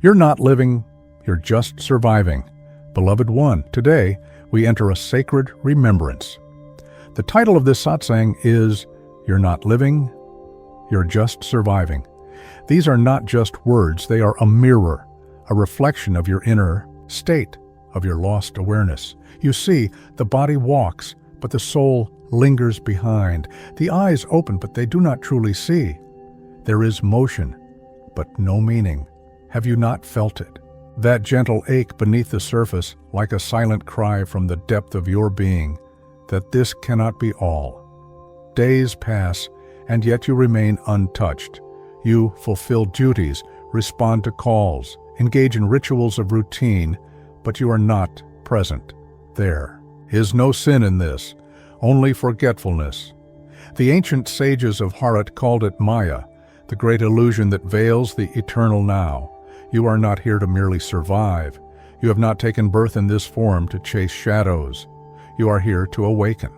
You're not living, you're just surviving. Beloved one, today we enter a sacred remembrance. The title of this satsang is, You're Not Living, You're Just Surviving. These are not just words, they are a mirror, a reflection of your inner state, of your lost awareness. You see, the body walks, but the soul lingers behind. The eyes open, but they do not truly see. There is motion, but no meaning. Have you not felt it? That gentle ache beneath the surface, like a silent cry from the depth of your being, that this cannot be all. Days pass, and yet you remain untouched. You fulfill duties, respond to calls, engage in rituals of routine, but you are not present. There is no sin in this, only forgetfulness. The ancient sages of Bharat called it Maya, the great illusion that veils the eternal now. You are not here to merely survive. You have not taken birth in this form to chase shadows. You are here to awaken,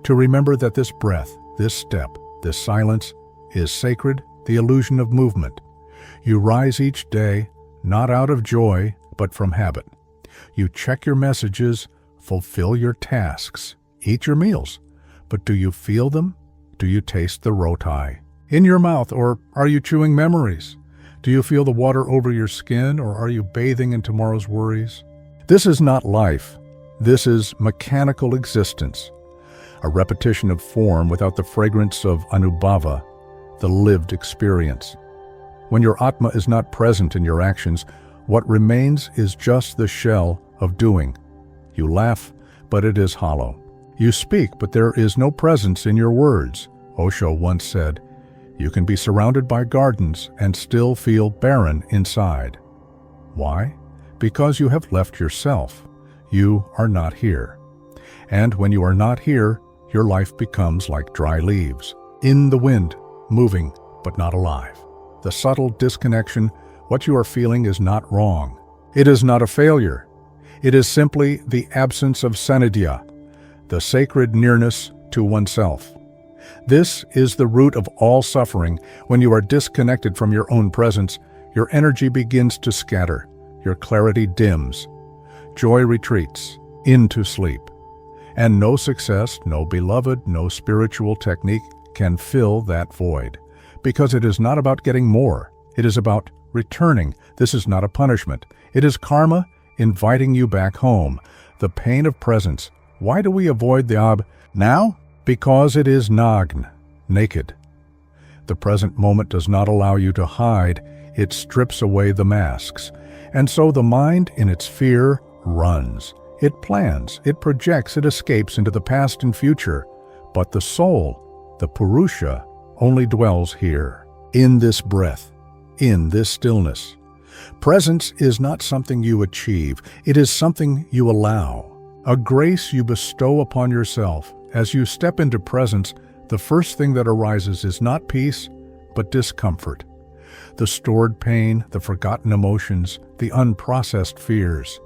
to remember that this breath, this step, this silence is sacred, the illusion of movement. You rise each day, not out of joy, but from habit. You check your messages, fulfill your tasks, eat your meals. But do you feel them? Do you taste the roti in your mouth, or are you chewing memories? Do you feel the water over your skin, or are you bathing in tomorrow's worries? This is not life. This is mechanical existence, a repetition of form without the fragrance of anubhava, the lived experience. When your Atma is not present in your actions, what remains is just the shell of doing. You laugh, but it is hollow. You speak, but there is no presence in your words. Osho once said, "You can be surrounded by gardens and still feel barren inside." Why? Because you have left yourself. You are not here. And when you are not here, your life becomes like dry leaves, in the wind, moving, but not alive. The subtle disconnection, what you are feeling is not wrong. It is not a failure. It is simply the absence of sanidhya, the sacred nearness to oneself. This is the root of all suffering. When you are disconnected from your own presence, your energy begins to scatter, your clarity dims, joy retreats into sleep. And no success, no beloved, no spiritual technique can fill that void. Because it is not about getting more, it is about returning. This is not a punishment. It is karma inviting you back home. The pain of presence. Why do we avoid the now? Because it is nagn, naked. The present moment does not allow you to hide. It strips away the masks. And so the mind, in its fear, runs. It plans, it projects, it escapes into the past and future. But the soul, the Purusha, only dwells here, in this breath, in this stillness. Presence is not something you achieve. It is something you allow, a grace you bestow upon yourself. As you step into presence, the first thing that arises is not peace, but discomfort. The stored pain, the forgotten emotions, the unprocessed fears.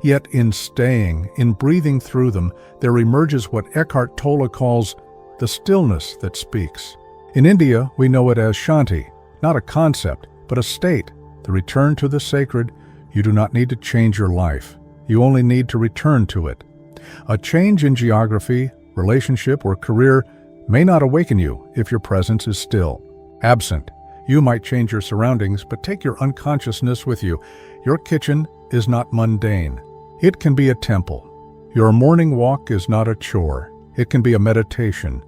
Yet in staying, in breathing through them, there emerges what Eckhart Tolle calls the stillness that speaks. In India, we know it as Shanti, not a concept, but a state, the return to the sacred. You do not need to change your life. You only need to return to it. A change in geography, relationship, or career may not awaken you if your presence is still. Absent, you might change your surroundings, but take your unconsciousness with you. Your kitchen is not mundane. It can be a temple. Your morning walk is not a chore. It can be a meditation.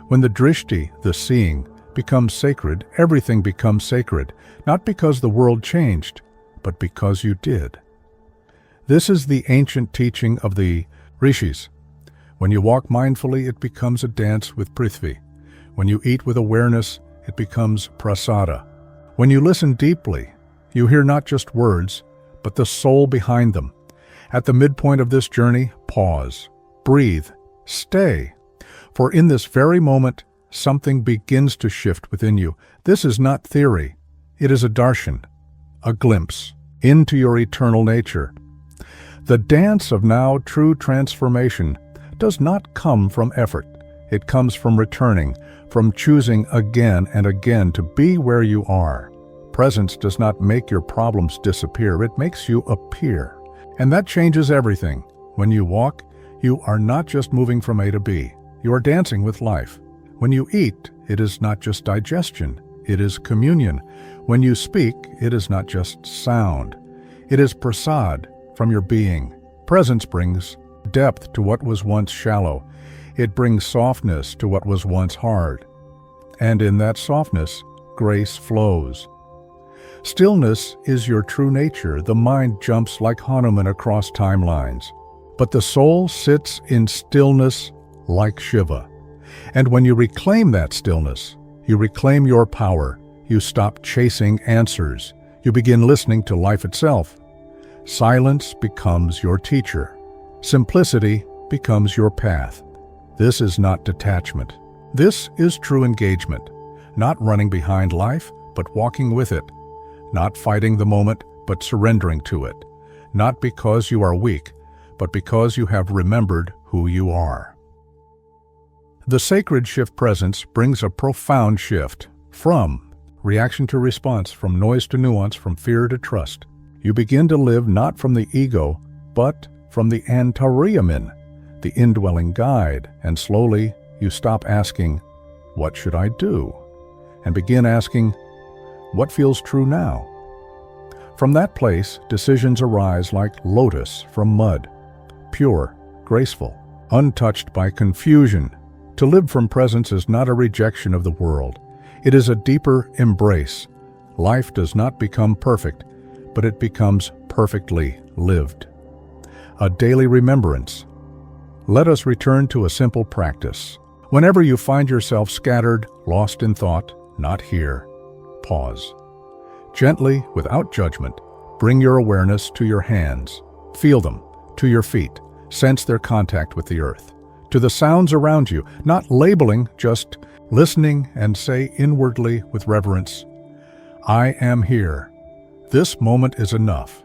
When the drishti, the seeing, becomes sacred, everything becomes sacred, not because the world changed, but because you did. This is the ancient teaching of the rishis. When you walk mindfully, it becomes a dance with Prithvi. When you eat with awareness, it becomes prasada. When you listen deeply, you hear not just words, but the soul behind them. At the midpoint of this journey, pause, breathe, stay. For in this very moment, something begins to shift within you. This is not theory. It is a darshan, a glimpse into your eternal nature. The dance of now true transformation does not come from effort. It comes from returning, from choosing again and again to be where you are. Presence does not make your problems disappear, it makes you appear. And that changes everything. When you walk, you are not just moving from A to B, you are dancing with life. When you eat, it is not just digestion, it is communion. When you speak, it is not just sound, it is prasad from your being. Presence brings depth to what was once shallow. It brings softness to what was once hard. And in that softness, grace flows. Stillness is your true nature. The mind jumps like Hanuman across timelines. But the soul sits in stillness like Shiva. And when you reclaim that stillness, you reclaim your power. You stop chasing answers. You begin listening to life itself. Silence becomes your teacher. Simplicity becomes your path. This is not detachment. This is true engagement. Not running behind life, but walking with it. Not fighting the moment, but surrendering to it. Not because you are weak, but because you have remembered who you are. The sacred shift presence brings a profound shift from reaction to response, from noise to nuance, from fear to trust. You begin to live not from the ego, but from the Antariyaman, the indwelling guide, and slowly you stop asking, "What should I do?" and begin asking, "What feels true now?" From that place, decisions arise like lotus from mud, pure, graceful, untouched by confusion. To live from presence is not a rejection of the world. It is a deeper embrace. Life does not become perfect, but it becomes perfectly lived. A daily remembrance. Let us return to a simple practice. Whenever you find yourself scattered, lost in thought, not here, pause. Gently, without judgment, bring your awareness to your hands. Feel them, to your feet. Sense their contact with the earth. To the sounds around you, not labeling, just listening, and say inwardly with reverence, "I am here. This moment is enough."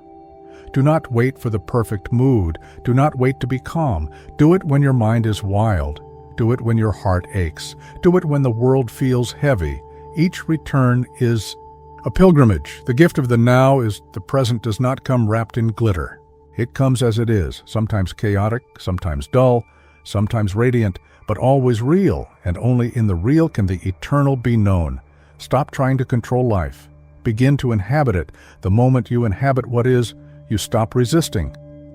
Do not wait for the perfect mood. Do not wait to be calm. Do it when your mind is wild. Do it when your heart aches. Do it when the world feels heavy. Each return is a pilgrimage. The gift of the now is the present does not come wrapped in glitter. It comes as it is, sometimes chaotic, sometimes dull, sometimes radiant, but always real, and only in the real can the eternal be known. Stop trying to control life. Begin to inhabit it. The moment you inhabit what is, you stop resisting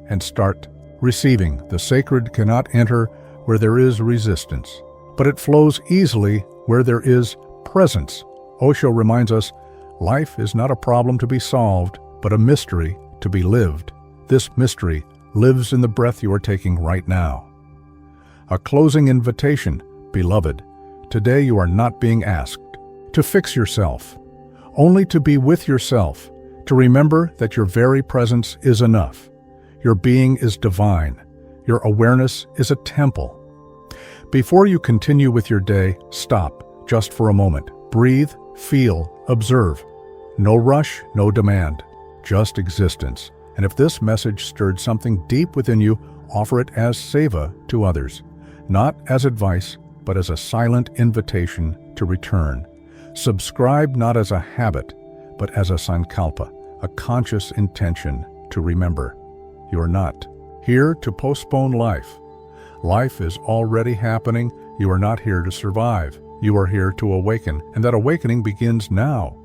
and start receiving. The sacred cannot enter where there is resistance, but it flows easily where there is presence. Osho reminds us, life is not a problem to be solved, but a mystery to be lived. This mystery lives in the breath you are taking right now. A closing invitation, beloved. Today you are not being asked to fix yourself, only to be with yourself, to remember that your very presence is enough. Your being is divine. Your awareness is a temple. Before you continue with your day, stop just for a moment. Breathe, feel, observe. No rush, no demand, just existence. And if this message stirred something deep within you, offer it as seva to others, not as advice, but as a silent invitation to return. Subscribe not as a habit, but as a sankalpa, a conscious intention to remember. You are not here to postpone life. Life is already happening. You are not here to survive. You are here to awaken, and that awakening begins now.